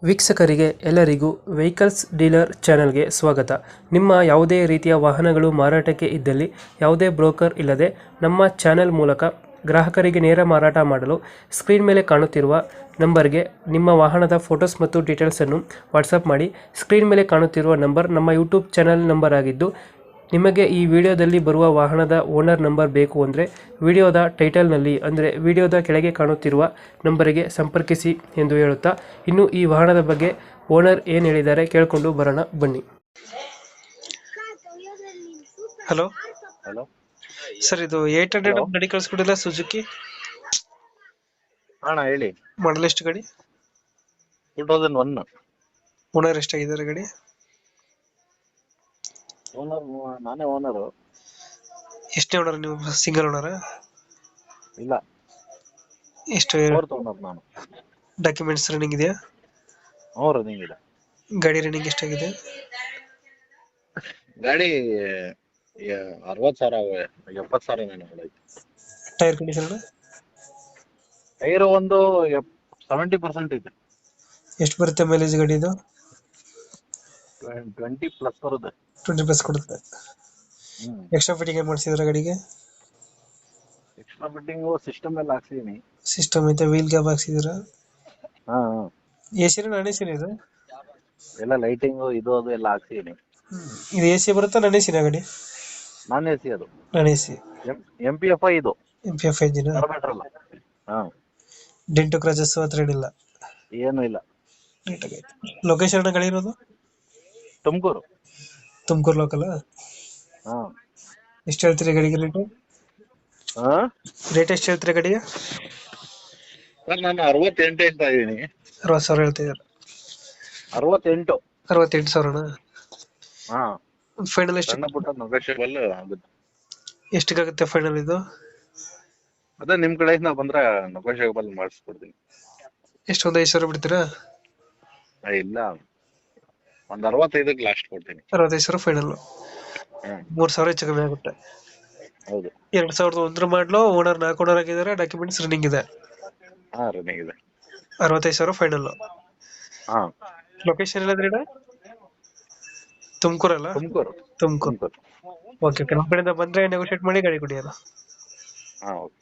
ವೀಕ್ಷಕರಿಗೆ ಎಲ್ಲರಿಗೂ vehicles dealer ಚಾನೆಲ್ಗೆ ಸ್ವಾಗತ. ನಿಮ್ಮ ಯಾವುದೇ ರೀತಿಯ ವಾಹನಗಳು ಮಾರಾಟಕ್ಕೆ ಇದ್ದಲ್ಲಿ ಯಾವುದೇ ಬ್ರೋಕರ್ ಇಲ್ಲದೆ ನಮ್ಮ ಚಾನೆಲ್ ಮೂಲಕ ಗ್ರಾಹಕರಿಗೆ ನೇರ ಮಾರಾಟ ಮಾಡಲು ಸ್ಕ್ರೀನ್ ಮೇಲೆ ಕಾಣುತ್ತಿರುವ ನಂಬರ್ಗೆ ನಿಮ್ಮ ವಾಹನದ ಫೋಟೋಸ್ ಮತ್ತು ಡೀಟೇಲ್ಸನ್ನು ವಾಟ್ಸಪ್ ಮಾಡಿ. ಸ್ಕ್ರೀನ್ ಮೇಲೆ ಕಾಣುತ್ತಿರುವ ನಂಬರ್ ನಮ್ಮ ಯೂಟ್ಯೂಬ್ ಚಾನೆಲ್ ನಂಬರ್ ಆಗಿದ್ದು, ನಿಮಗೆ ಈ ವಿಡಿಯೋದಲ್ಲಿ ಬರುವ ವಾಹನದ ಓನರ್ ನಂಬರ್ ಬೇಕು ಅಂದರೆ ವಿಡಿಯೋದ ಟೈಟಲ್ನಲ್ಲಿ ಅಂದರೆ ವಿಡಿಯೋದ ಕೆಳಗೆ ಕಾಣುತ್ತಿರುವ ನಂಬರಿಗೆ ಸಂಪರ್ಕಿಸಿ ಎಂದು ಹೇಳುತ್ತಾ, ಇನ್ನು ಈ ವಾಹನದ ಬಗ್ಗೆ ಓನರ್ ಏನು ಹೇಳಿದ್ದಾರೆ ಕೇಳಿಕೊಂಡು ಬರೋಣ ಬನ್ನಿ. ಹಲೋ ಹಲೋ ಸರ್, ಇದು 800 ಗಾಡಿ ಕಳಿಸ್ಕೊಡಿಲ್ಲ ಸುಜುಕಿ ಅಣ್ಣ ಹೇಳಿ. ಮಾಡಲ್ ಎಷ್ಟು ಗಾಡಿ? 2001 ಓನರ್ ಎಷ್ಟಾಗಿದ್ದಾರೆ ಗಾಡಿ? ಓನರ್ ನಾನೇ ಓನರು. ಎಷ್ಟೇ ಓನರ್ ನೀವು? ಸಿಂಗಲ್ ಓನರ? ಇಲ್ಲ, ಎಷ್ಟು ಫೋರ್ತ್ ಓನರ್ ನಾನು. ಡಾಕ್ಯುಮೆಂಟ್ಸ್ ರನ್ನಿಂಗ್ ಇದೆಯಾ? ರನ್ನಿಂಗ್ ಇದೆ. ಗಾಡಿ ರನ್ನಿಂಗ್ ಎಷ್ಟಾಗಿದೆ? ಗಾಡಿ 60,000 70,000 ನಾನು ಹೊಡೈತೆ. ಟೈರ್ ಕಂಡೀಷನ್ ಟೈರ್ ಒಂದು 70% ಇದೆ. ಎಷ್ಟು ಬರುತ್ತೆ ಮೈಲೇಜ್ ಗಾಡಿ ಇದು? 20 ಪ್ಲಸ್ ಬರುತ್ತೆ. 20 ಪ್ಲಸ್ ಕೊಡುತ್ತೆ. ಎಕ್ಸ್ಟ್ರಾ ಫಿಟ್ಟಿಂಗ್ ಏನು ಮಾಡಿಸಿದ್ರೆ ಗಾಡಿಗೆ? ಎಕ್ಸ್ಟ್ರಾ ಫಿಟ್ಟಿಂಗು ಸಿಸ್ಟಮ್ ಎಲ್ಲ ಹಾಕ್ಸಿದೀನಿ. ಸಿಸ್ಟಮ್ ಐತೆ, ವೀಲ್ ಕ್ಯಾಪ್ ಹಾಕ್ಸಿದ್ದೀರಾ? ಹಾ A C non A C ಇದೆ? ಎಲ್ಲ ಲೈಟಿಂಗು ಇದು ಅದು ಎಲ್ಲ ಹಾಕ್ಸಿದೀನಿ. ಇದು ಎ ಸಿ ಬರುತ್ತಾ ನಾನ್ ಎ ಸಿನ ಗಾಡಿ? ನಾನ್ ಎ ಸಿ ಅದು. Non A C. MPFI ಇದು. MPF engine? ಕಾರ್ಬೋರೇಟರ್ ಅಲ್ಲ. ಡೆಂಟು ಕ್ರಾಚಸ್ ಹತ್ರ ಏನಿಲ್ಲ? ಏನು ಇಲ್ಲ. ಲೊಕೇಶನ್ ಗಾಡಿ ಇರೋದು? ತುಮಕೂರು. ತುಮಕೂರು ಲೋಕಲ್? ಎಷ್ಟು ಹೇಳ್ತೀರಿ ಗಾಡಿಗೆ ರೇಟು? ರೇಟ್ ಎಷ್ಟು ಹೇಳ್ತೀರಿ ಗಾಡಿಗೆ? ಸರ್ ನಾನು 68 ಹೇಳ್ತಾ ಇದೀನಿ. 60,000 ಹೇಳ್ತಿದ್ದೀರಾ? 68. 68,000ನಾ? ಫೈನಲ್ ಎಷ್ಟು? ಸಣ್ಣ ಪುಟ್ಟ ನೆಗೋಷಿಯಬಲ್ ಆಗುತ್ತೆ. ಎಷ್ಟಿಗಾಗುತ್ತೆ ಫೈನಲ್ ಇದು? ಅದೇ ನಿಮ್ ಕಡೆಯಿಂದ ಬಂದ್ರೆ ನೆಗೋಷಿಯಬಲ್ ಮಾಡಿಸ್ಕೊಡ್ತೀನಿ. ಎಷ್ಟು, ಒಂದು 5,000 ಬಿಡ್ತೀರಾ? ಇಲ್ಲ, ಒಂದ್ 65ಕ್ಕೆ ಲಾಸ್ಟ್ ಕೊಡ್ತೀನಿ. 65,000 ಫೈನಲ್. 3,000 ಹೆಚ್ಚು ಕಮ್ಮಿ ಆಗುತ್ತೆ. ಹೌದು. 2001 ಮಾಡಲು, ಓನರ್ 4 ಓನರ್ ಆಗಿದ್ದಾರೆ, ಡಾಕ್ಯುಮೆಂಟ್ಸ್ ರನ್ನಿಂಗ್ ಇದೆ. ರನ್ನಿಂಗ್ ಇದೆ. 65,000 ಫೈನಲ್. ಲೊಕೇಶನ್ ಎಲ್ಲಂದ್ರೆ? ತುಮಕೂರಲ್ಲ? ತುಮಕೂರು. ಓಕೆ, ನಮ್ಮ ಕಡೆಯಿಂದ ಬಂದ್ರೆ ನೆಗೋಷಿಯೇಟ್ ಮಾಡಿ ಗಾಡಿ ಕೊಡಿ. ಓಕೆ.